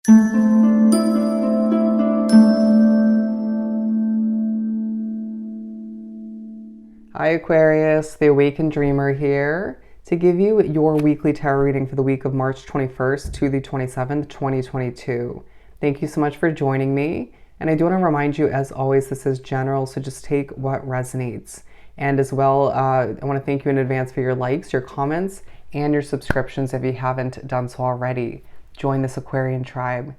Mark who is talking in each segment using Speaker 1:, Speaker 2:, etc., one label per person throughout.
Speaker 1: Hi Aquarius, the Awakened Dreamer here to give you your weekly tarot reading for the week of March 21st to the 27th, 2022. Thank you so much for joining me. And I do want to remind you, as always, this is general, so just take what resonates. And as well, I want to thank you in advance for your likes, your comments, and your subscriptions if you haven't done so already. Join this Aquarian tribe.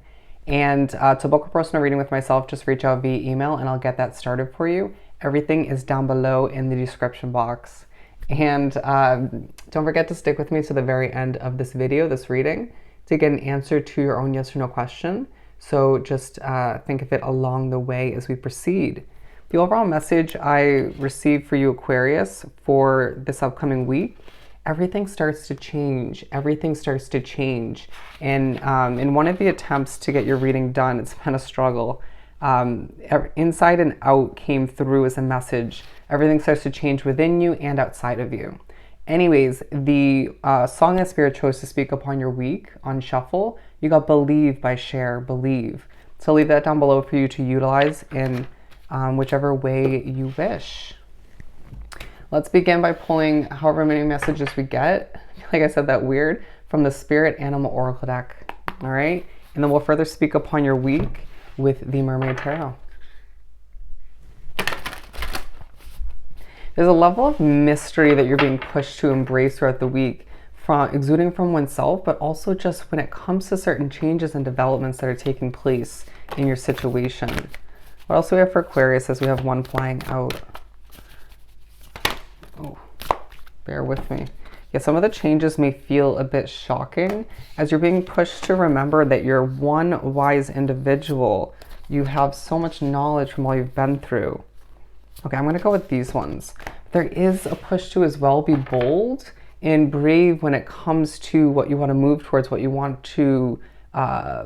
Speaker 1: And to book a personal reading with myself, just reach out via email and I'll get that started for you. Everything is down below in the description box. And don't forget to stick with me to the very end of this video, this reading, to get an answer to your own yes or no question. So just think of it along the way as we proceed. The overall message I received for you, Aquarius, for this upcoming week: everything starts to change. Everything starts to change. And in one of the attempts to get your reading done, it's been a struggle. Inside and out came through as a message. Everything starts to change within you and outside of you. Anyways, the song that Spirit chose to speak upon your week on shuffle, you got Believe by Cher, Believe. So leave that down below for you to utilize in whichever way you wish. Let's begin by pulling however many messages we get. Like I said that weird, from the Spirit Animal Oracle deck. All right, and then we'll further speak upon your week with the Mermaid Tarot. There's a level of mystery that you're being pushed to embrace throughout the week, exuding from oneself, but also just when it comes to certain changes and developments that are taking place in your situation. What else do we have for Aquarius as we have one flying out? Oh, bear with me. Yeah, some of the changes may feel a bit shocking as you're being pushed to remember that you're one wise individual. You have so much knowledge from all you've been through. Okay, I'm going to go with these ones. There is a push to as well be bold and brave when it comes to what you want to move towards, what you want to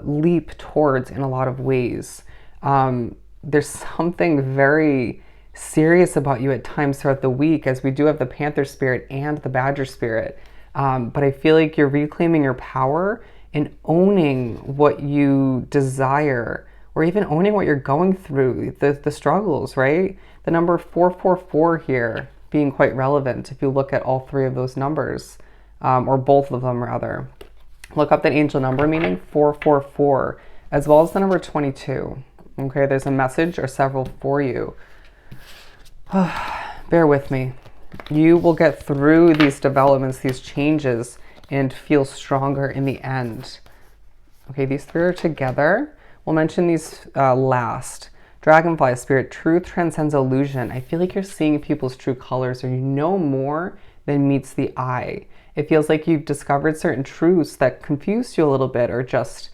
Speaker 1: leap towards in a lot of ways. There's something very serious about you at times throughout the week, as we do have the Panther Spirit and the Badger Spirit. But I feel like you're reclaiming your power and owning what you desire, or even owning what you're going through, the struggles, right? The number 444 here being quite relevant if you look at all three of those numbers, or both of them rather. Look up that angel number meaning 444, as well as the number 22. Okay, there's a message or several for you. Bear with me. You will get through these developments, these changes, and feel stronger in the end. Okay, these three are together. We'll mention these last. Dragonfly Spirit, truth transcends illusion. I feel like you're seeing people's true colors, or you know more than meets the eye. It feels like you've discovered certain truths that confused you a little bit, or just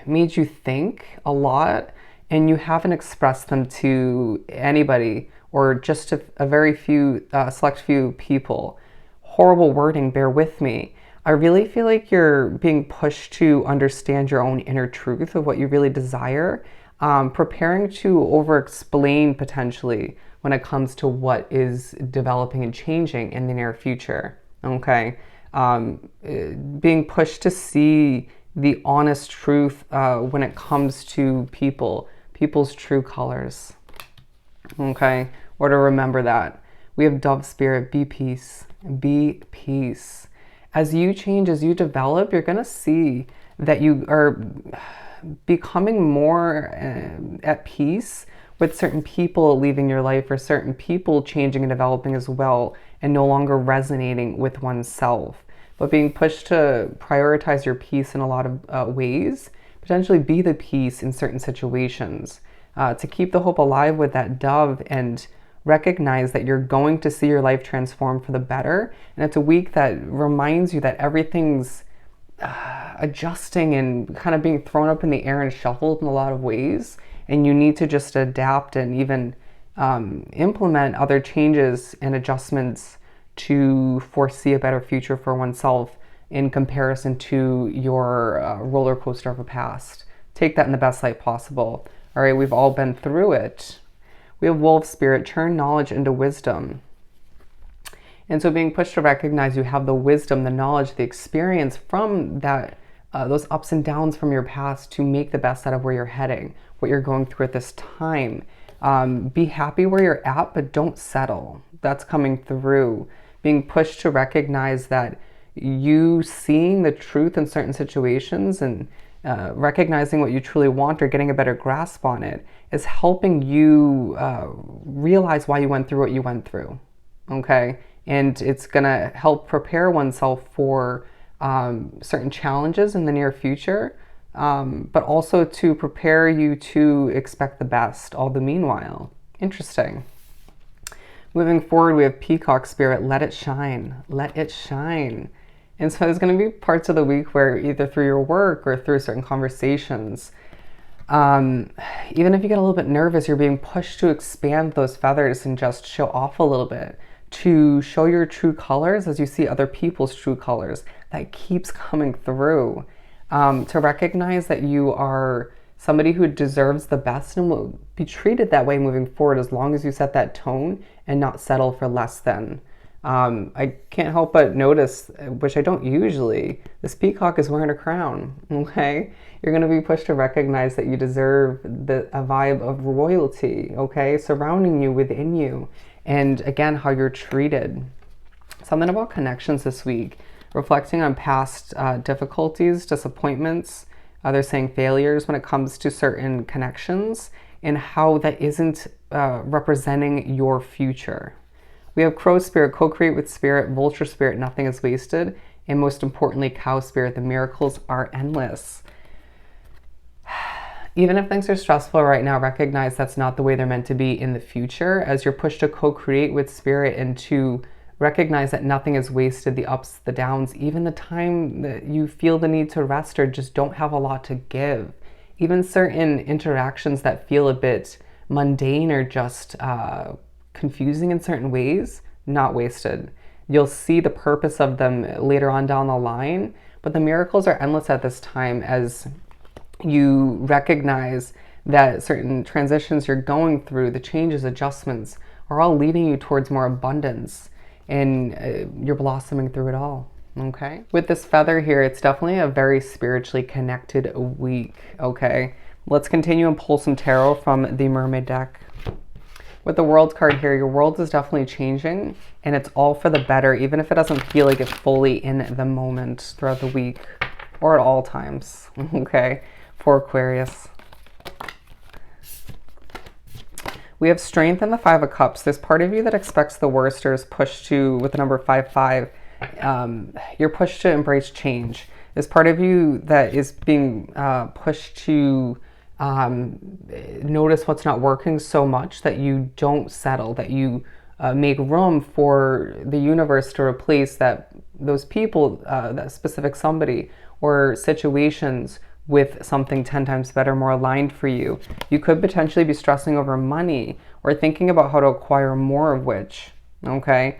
Speaker 1: made you think a lot, and you haven't expressed them to anybody, or just a very few, select few people. Horrible wording, bear with me. I really feel like you're being pushed to understand your own inner truth of what you really desire, preparing to over-explain potentially when it comes to what is developing and changing in the near future, okay? Being pushed to see the honest truth when it comes to people's true colors, okay? Or to remember that. We have Dove Spirit, be peace, be peace. As you change, as you develop, you're gonna see that you are becoming more at peace with certain people leaving your life, or certain people changing and developing as well, and no longer resonating with oneself. But being pushed to prioritize your peace in a lot of ways, potentially be the peace in certain situations, to keep the hope alive with that dove, and recognize that you're going to see your life transform for the better. And it's a week that reminds you that everything's adjusting and kind of being thrown up in the air and shuffled in a lot of ways, and you need to just adapt and even implement other changes and adjustments to foresee a better future for oneself in comparison to your roller coaster of a past. Take that in the best light possible. All right, we've all been through it. We have Wolf Spirit, turn knowledge into wisdom. And so being pushed to recognize you have the wisdom, the knowledge, the experience from that those ups and downs from your past to make the best out of where you're heading, what you're going through at this time. Be happy where you're at, but don't settle. That's coming through. Being pushed to recognize that you seeing the truth in certain situations and recognizing what you truly want or getting a better grasp on it is helping you realize why you went through what you went through. Okay? And it's going to help prepare oneself for certain challenges in the near future, but also to prepare you to expect the best all the meanwhile. Interesting. Moving forward, we have Peacock Spirit, let it shine, let it shine. And so there's going to be parts of the week where either through your work or through certain conversations, even if you get a little bit nervous, you're being pushed to expand those feathers and just show off a little bit, to show your true colors as you see other people's true colors. That keeps coming through. To recognize that you are somebody who deserves the best and will be treated that way moving forward as long as you set that tone and not settle for less than. I can't help but notice, which I don't usually, this peacock is wearing a crown, okay? You're going to be pushed to recognize that you deserve a vibe of royalty, okay? Surrounding you, within you. And again, how you're treated. Something about connections this week. Reflecting on past difficulties, disappointments, they're saying failures when it comes to certain connections, and how that isn't representing your future. We have Crow Spirit, co-create with Spirit, Vulture Spirit, nothing is wasted, and most importantly, Cow Spirit, the miracles are endless. Even if things are stressful right now, recognize that's not the way they're meant to be in the future, as you're pushed to co-create with Spirit and to recognize that nothing is wasted, the ups, the downs, even the time that you feel the need to rest or just don't have a lot to give. Even certain interactions that feel a bit mundane or just confusing in certain ways, not wasted. You'll see the purpose of them later on down the line, but the miracles are endless at this time as you recognize that certain transitions you're going through, the changes, adjustments, are all leading you towards more abundance, and you're blossoming through it all. Okay, with this feather here, it's definitely a very spiritually connected week. Okay, let's continue and pull some tarot from the Mermaid deck. With the World card here, your world is definitely changing, and it's all for the better, even if it doesn't feel like it's fully in the moment throughout the week or at all times. Okay, for Aquarius. We have Strength and the Five of Cups. There's part of you that expects the worst or is pushed to, with the number 5-5, you're pushed to embrace change. There's part of you that is being pushed to notice what's not working so much that you don't settle, that you make room for the universe to replace those people, that specific somebody or situations with something 10 times better, more aligned for you. You could potentially be stressing over money or thinking about how to acquire more of which, okay?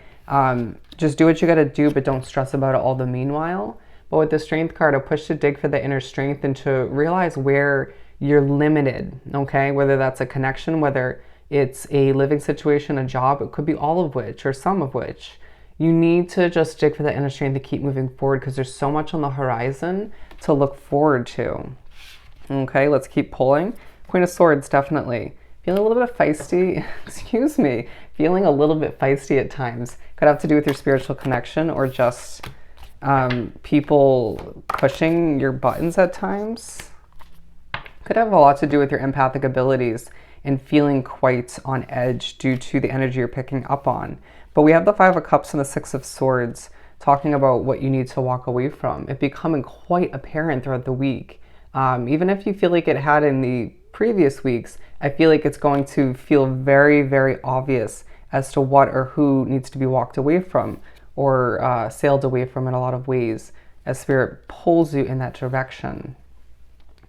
Speaker 1: Just do what you gotta do, but don't stress about it all the meanwhile. But with the Strength card, a push to dig for the inner strength and to realize where you're limited, okay? Whether that's a connection, whether it's a living situation, a job, it could be all of which or some of which. You need to just dig for the inner strength to keep moving forward because there's so much on the horizon to look forward to. Okay, let's keep pulling. Queen of Swords, definitely. Feeling a little bit feisty, excuse me, feeling a little bit feisty at times. Could have to do with your spiritual connection or just people pushing your buttons at times. Could have a lot to do with your empathic abilities and feeling quite on edge due to the energy you're picking up on. But we have the Five of Cups and the Six of Swords talking about what you need to walk away from. It becoming quite apparent throughout the week. Even if you feel like it had in the previous weeks, I feel like it's going to feel very, very obvious as to what or who needs to be walked away from or sailed away from in a lot of ways as Spirit pulls you in that direction.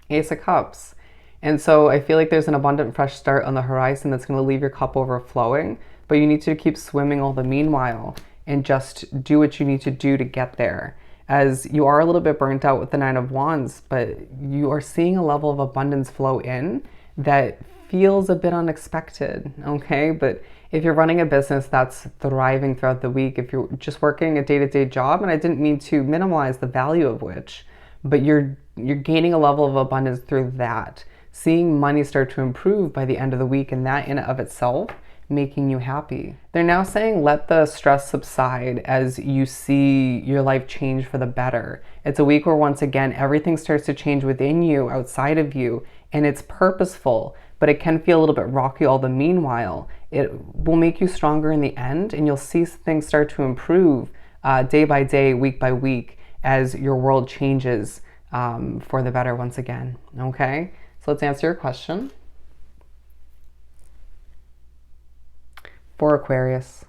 Speaker 1: Ace of Cups. And so I feel like there's an abundant fresh start on the horizon that's going to leave your cup overflowing, but you need to keep swimming all the meanwhile and just do what you need to do to get there. As you are a little bit burnt out with the Nine of Wands, but you are seeing a level of abundance flow in that feels a bit unexpected, okay? But if you're running a business that's thriving throughout the week, if you're just working a day-to-day job, and I didn't mean to minimize the value of which, but you're gaining a level of abundance through that. Seeing money start to improve by the end of the week, and that in and of itself making you happy. They're now saying let the stress subside as you see your life change for the better. It's a week where once again everything starts to change within you, outside of you, and it's purposeful, but it can feel a little bit rocky all the meanwhile. It will make you stronger in the end, and you'll see things start to improve day by day, week by week, as your world changes for the better once again. Okay, so let's answer your question. For Aquarius.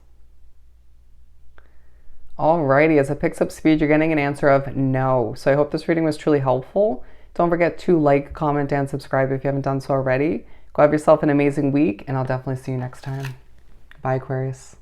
Speaker 1: Alrighty, as it picks up speed, you're getting an answer of no. So I hope this reading was truly helpful. Don't forget to like, comment, and subscribe if you haven't done so already. Go have yourself an amazing week, and I'll definitely see you next time. Bye, Aquarius.